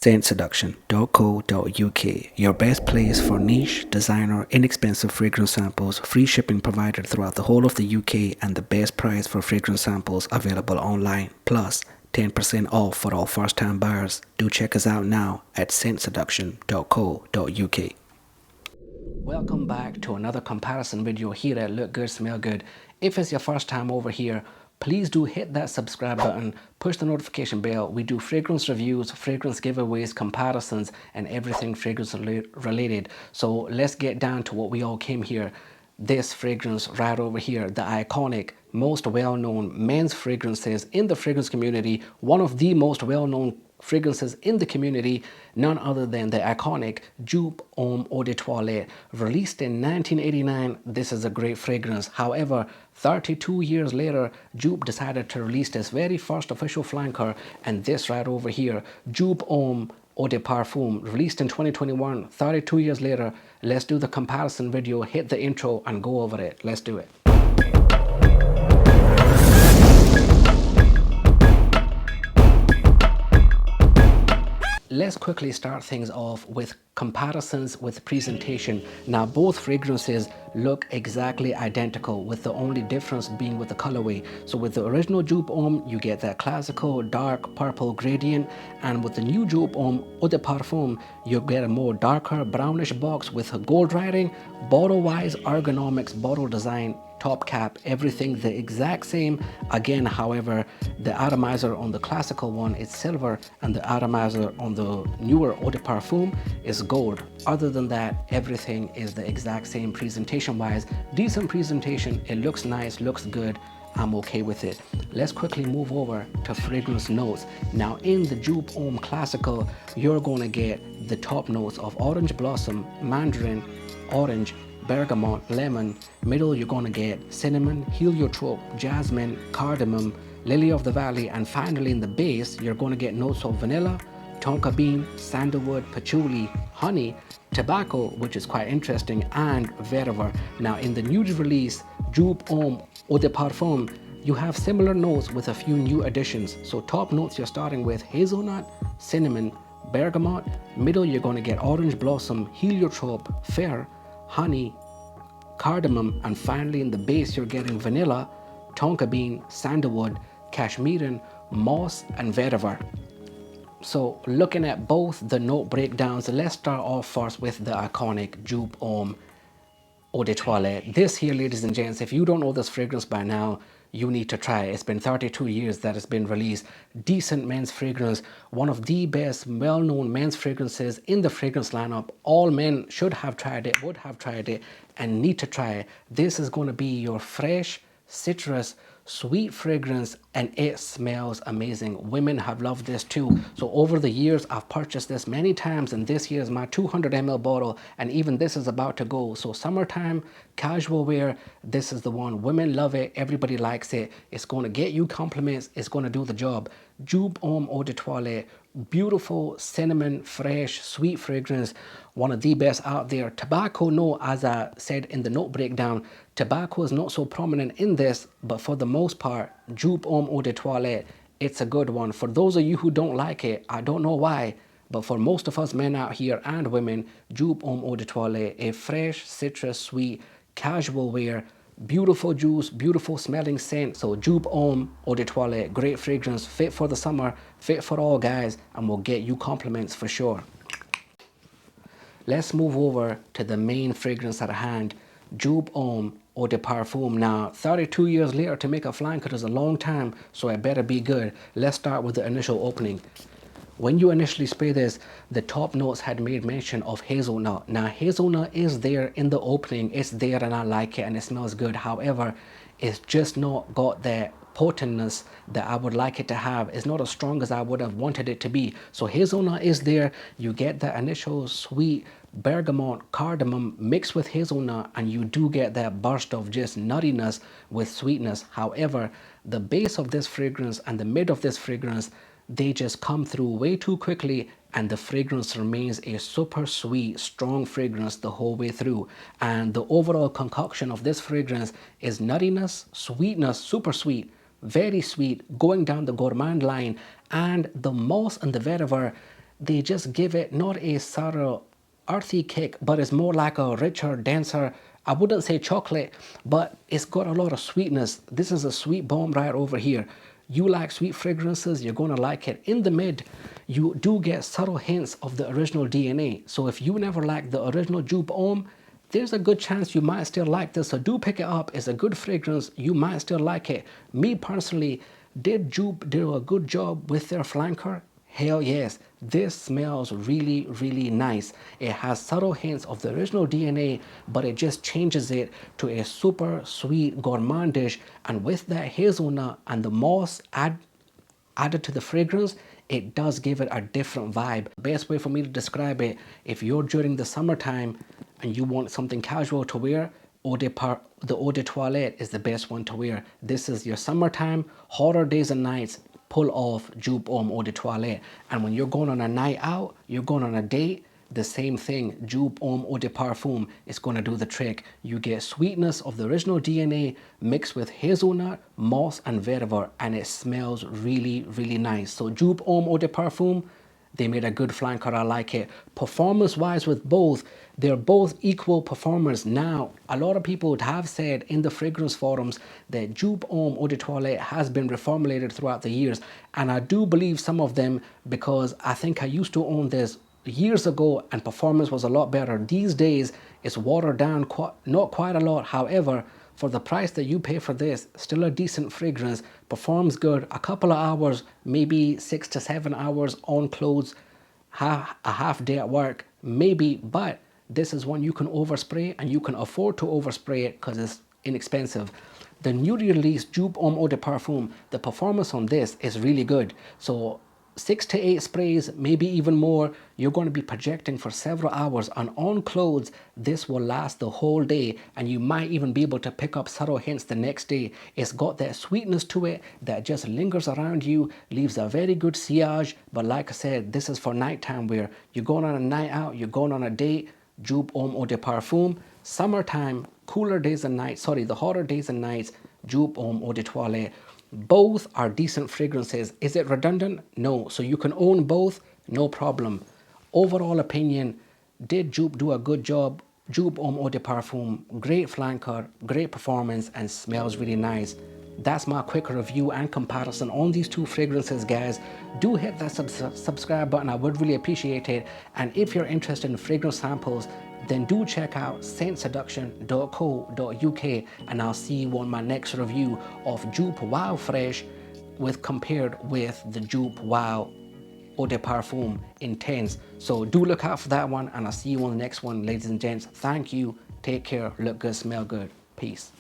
Scentseduction.co.uk, your best place for niche, designer, inexpensive fragrance samples, free shipping provided throughout the whole of the UK, and the best price for fragrance samples available online. Plus, 10% off for all first time buyers. Do check us out now at scentseduction.co.uk. Welcome back to another comparison video here at Look Good, Smell Good. If it's your first time over here, please do hit that subscribe button, push the notification bell. We do fragrance reviews, fragrance giveaways, comparisons, and everything fragrance related. So let's get down to what we all came here. This fragrance right over here, the iconic, most well-known men's fragrances in the fragrance community, one of the most well-known fragrances in the community, none other than the iconic Joop Homme Eau de Toilette. Released in 1989, this is a great fragrance. However, 32 years later, Joop decided to release this very first official flanker, and this right over here, Joop Homme Eau de Parfum, released in 2021, 32 years later. Let's do the comparison video, hit the intro and go over it. Let's do it. Let's quickly start things off with comparisons with presentation. Now both fragrances look exactly identical, with the only difference being with the colorway. So with the original Joop Homme, you get that classical dark purple gradient, and with the new Joop Homme Eau de Parfum, you get a more darker brownish box with a gold writing, bottle-wise ergonomics, bottle design, top cap, everything the exact same. Again, however, the atomizer on the classical one is silver, and the atomizer on the newer Eau de Parfum is gold. Other than that, everything is the exact same presentation wise. Decent presentation, it looks nice, looks good. I'm okay with it. Let's quickly move over to fragrance notes. Now in the Joop Homme Classical, you're gonna get the top notes of orange blossom, mandarin, orange, bergamot, lemon. Middle, you're gonna get cinnamon, heliotrope, jasmine, cardamom, lily of the valley, and finally in the base, you're gonna get notes of vanilla, tonka bean, sandalwood, patchouli, honey, tobacco, which is quite interesting, and vetiver. Now in the newly released Joop Homme Eau de Parfum, you have similar notes with a few new additions. So top notes, you're starting with hazelnut, cinnamon, bergamot. Middle, you're gonna get orange blossom, heliotrope, fir, honey, cardamom, and finally in the base you're getting vanilla, tonka bean, sandalwood, cashmeran, moss, and vetiver. So looking at both the note breakdowns, let's start off first with the iconic Joop Homme Eau de Toilette. This here, ladies and gents, if you don't know this fragrance by now, you need to try it. It's been 32 years that it's been released. Decent men's fragrance, one of the best well-known men's fragrances in the fragrance lineup. All men should have tried it, would have tried it, and need to try it. This is going to be your fresh, citrus, sweet fragrance, and it smells amazing. Women have loved this too. So over the years, I've purchased this many times, and this here is my 200 ml bottle, and even this is about to go. So summertime, casual wear, this is the one. Women love it, everybody likes it. It's going to get you compliments, it's going to do the job. Joop Homme Eau de Toilette, beautiful cinnamon, fresh, sweet fragrance, one of the best out there. Tobacco note, as I said in the note breakdown, tobacco is not so prominent in this, but for the most part, Joop Homme Eau de Toilette, it's a good one. For those of you who don't like it, I don't know why, but for most of us men out here and women, Joop Homme Eau de Toilette, a fresh, citrus, sweet, casual wear, beautiful juice, beautiful smelling scent. So Joop Homme Eau de Toilette, great fragrance, fit for the summer, fit for all guys, and will get you compliments for sure. Let's move over to the main fragrance at hand, Joop Homme Eau de Parfum. Now, 32 years later to make a flanker is a long time, so it better be good. Let's start with the initial opening. When you initially spray this, the top notes had made mention of hazelnut. Now, hazelnut is there in the opening. It's there and I like it and it smells good. However, it's just not got that potentness that I would like it to have. It's not as strong as I would have wanted it to be. So hazelnut is there. You get that initial sweet bergamot, cardamom mixed with hazelnut, and you do get that burst of just nuttiness with sweetness. However, the base of this fragrance and the mid of this fragrance, they just come through way too quickly, and the fragrance remains a super sweet, strong fragrance the whole way through. And the overall concoction of this fragrance is nuttiness, sweetness, super sweet, very sweet, going down the gourmand line, and the moss and the vetiver, they just give it not a subtle earthy kick, but it's more like a richer, denser, I wouldn't say chocolate, but it's got a lot of sweetness. This is a sweet bomb right over here. You like sweet fragrances, you're gonna like it. In the mid, you do get subtle hints of the original DNA. So if you never liked the original Joop Homme, there's a good chance you might still like this. So do pick it up. It's a good fragrance. You might still like it. Me personally, did Joop do a good job with their flanker? Hell yes. This smells really, really nice. It has subtle hints of the original DNA, but it just changes it to a super sweet gourmandish. And with that hazelnut and the moss added to the fragrance, it does give it a different vibe. Best way for me to describe it, if you're during the summertime and you want something casual to wear, the Eau de Toilette is the best one to wear. This is your summertime, hotter days and nights, pull off Joop Homme Eau de Toilette. And when you're going on a night out, you're going on a date, the same thing, Joop Homme Eau de Parfum is going to do the trick. You get sweetness of the original DNA mixed with hazelnut, moss, and vetiver, and it smells really, really nice. So Joop Homme Eau de Parfum, they made a good flanker. I like it. Performance-wise with both, they're both equal performers. Now, a lot of people have said in the fragrance forums that Joop Homme Eau de Toilette has been reformulated throughout the years. And I do believe some of them, because I think I used to own this years ago and performance was a lot better. These days, it's watered down, not quite a lot. However, for the price that you pay for this, still a decent fragrance, performs good, a couple of hours, maybe 6 to 7 hours on clothes, a half day at work, maybe, but this is one you can overspray and you can afford to overspray it because it's inexpensive. The newly released Joop Homme Eau de Parfum, the performance on this is really good. So 6 to 8 sprays, maybe even more, you're going to be projecting for several hours, and on clothes this will last the whole day, and you might even be able to pick up subtle hints the next day. It's got that sweetness to it that just lingers around you, leaves a very good sillage. But like I said, this is for nighttime wear. You're going on a night out, you're going on a date, Joop Homme Eau de Parfum. Summertime, cooler days and nights, the hotter days and nights, Joop Homme Eau de Toilette. Both are decent fragrances. Is it redundant? No. So you can own both, no problem. Overall opinion, did Joop do a good job? Joop Homme Eau de Parfum, great flanker, great performance, and smells really nice. That's my quick review and comparison on these two fragrances, guys. Do hit that subscribe button. I would really appreciate it. And if you're interested in fragrance samples, then do check out saintseduction.co.uk, and I'll see you on my next review of Joop Wow Fresh compared with the Joop Wow Eau de Parfum Intense. So do look out for that one, and I'll see you on the next one, ladies and gents. Thank you. Take care. Look good. Smell good. Peace.